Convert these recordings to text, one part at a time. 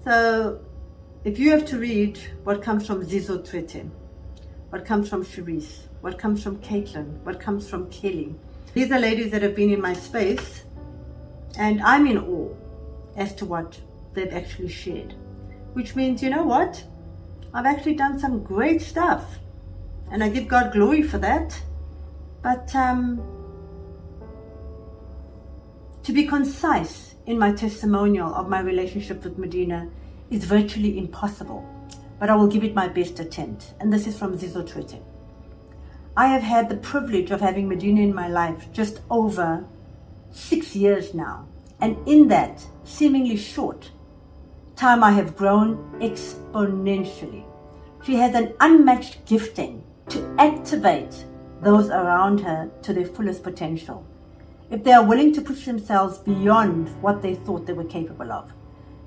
So if you have to read what comes from Zizo Twete, what comes from Cherise, what comes from Caitlin, what comes from Kelly, these are ladies that have been in my space, and I'm in awe as to what they've actually shared. Which means, you know what? I've actually done some great stuff, and I give God glory for that. But to be concise in my testimonial of my relationship with Medina is virtually impossible, but I will give it my best attempt. And this is from Zizo Twete. I have had the privilege of having Medina in my life just over 6 years now, and in that seemingly short time I have grown exponentially. She has an unmatched gifting to activate those around her to their fullest potential, if they are willing to push themselves beyond what they thought they were capable of.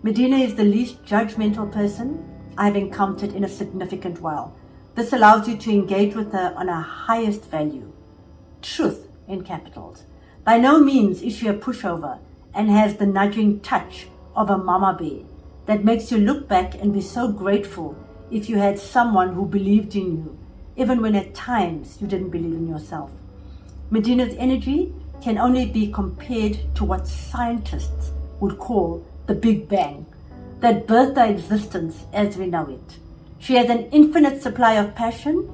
Medina is the least judgmental person I have encountered in a significant while. This allows you to engage with her on her highest value, truth in capitals. By no means is she a pushover and has the nudging touch of a mama bear that makes you look back and be so grateful if you had someone who believed in you, even when at times you didn't believe in yourself. Medina's energy can only be compared to what scientists would call the Big Bang, that birthed our existence as we know it. She has an infinite supply of passion,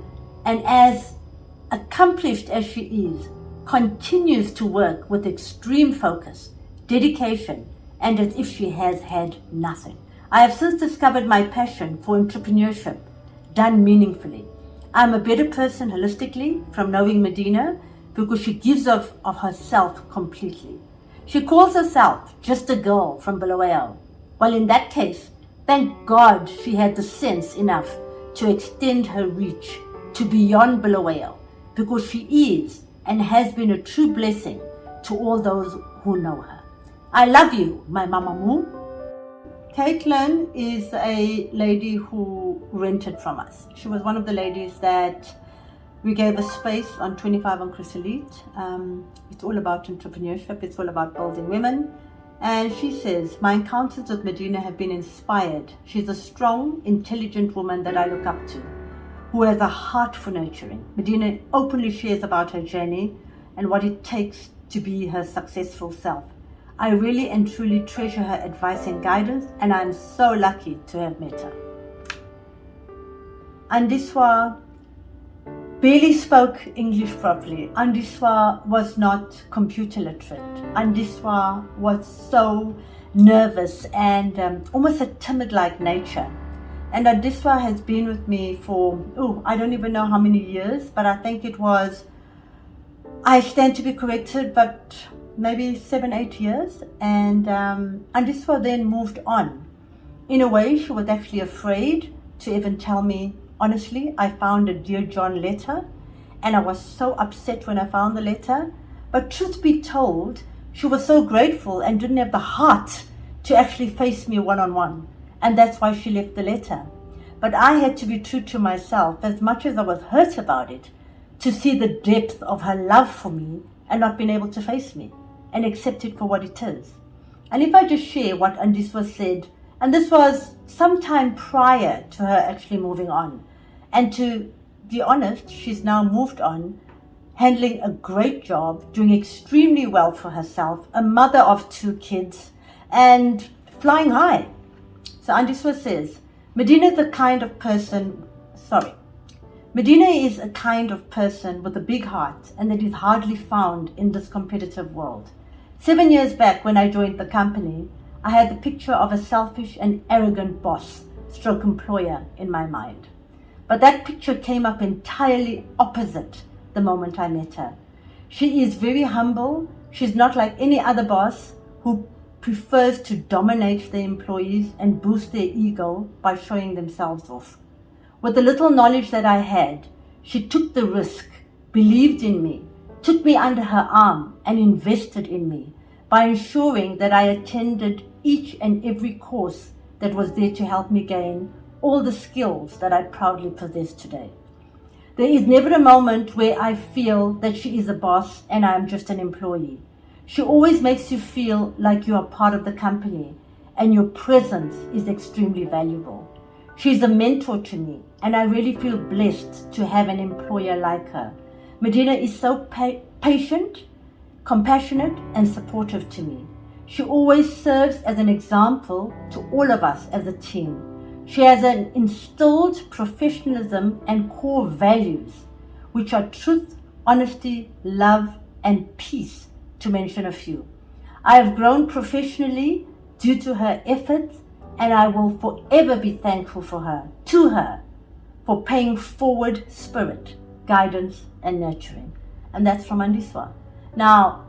and as accomplished as she is, continues to work with extreme focus, dedication, and as if she has had nothing. I have since discovered my passion for entrepreneurship done meaningfully. I'm a better person holistically from knowing Medina because she gives of herself completely. She calls herself just a girl from Bulawayo. Well, in that case, thank God she had the sense enough to extend her reach to beyond Bulawayo, because she is and has been a true blessing to all those who know her. I love you, my Mama Moo. Caitlin is a lady who rented from us. She was one of the ladies that we gave a space on 25 on Chrysolite. It's all about entrepreneurship. It's all about building women. And she says, my encounters with Medina have been inspired. She's a strong, intelligent woman that I look up to, who has a heart for nurturing. Medina openly shares about her journey and what it takes to be her successful self. I really and truly treasure her advice and guidance, and I'm so lucky to have met her. Andiswa barely spoke English properly. Andiswa was not computer literate. Andiswa was so nervous and almost a timid-like nature. And Andiswa has been with me for, I don't even know how many years, but I think it was, I stand to be corrected, but maybe 7-8 years. And Andiswa then moved on. In a way, she was actually afraid to even tell me. Honestly, I found a Dear John letter, and I was so upset when I found the letter. But truth be told, she was so grateful and didn't have the heart to actually face me one-on-one. And that's why she left the letter. But I had to be true to myself, as much as I was hurt about it, to see the depth of her love for me and not being able to face me and accept it for what it is. And if I just share what Andiswa said, and this was sometime prior to her actually moving on. And to be honest, she's now moved on, handling a great job, doing extremely well for herself, a mother of 2 kids, and flying high. So Andiswa says, Medina is a kind of person with a big heart, and that is hardly found in this competitive world. 7 years back when I joined the company, I had the picture of a selfish and arrogant boss stroke employer in my mind. But that picture came up entirely opposite the moment I met her. She is very humble. She's not like any other boss who prefers to dominate their employees and boost their ego by showing themselves off. With the little knowledge that I had, she took the risk, believed in me, took me under her arm and invested in me by ensuring that I attended each and every course that was there to help me gain all the skills that I proudly possess today. There is never a moment where I feel that she is a boss and I am just an employee. She always makes you feel like you are part of the company and your presence is extremely valuable. She's a mentor to me, and I really feel blessed to have an employer like her. Medina is so patient, compassionate, and supportive to me. She always serves as an example to all of us as a team. She has an instilled professionalism and core values, which are truth, honesty, love, and peace, to mention a few. I have grown professionally due to her efforts, and I will forever be thankful to her, for paying forward spirit, guidance, and nurturing. And that's from Andiswa. Now,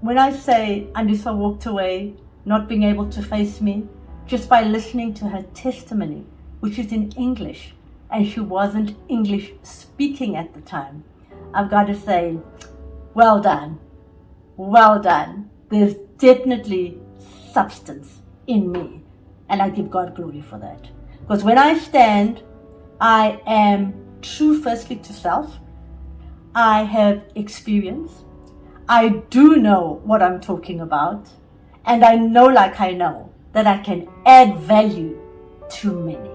when I say Andiswa walked away, not being able to face me, just by listening to her testimony, which is in English, and she wasn't English speaking at the time, I've got to say, well done. Well done. There's definitely substance in me, and I give God glory for that. Because when I stand, I am true firstly to self. I have experience. I do know what I'm talking about, and I know, like I know, that I can add value to many.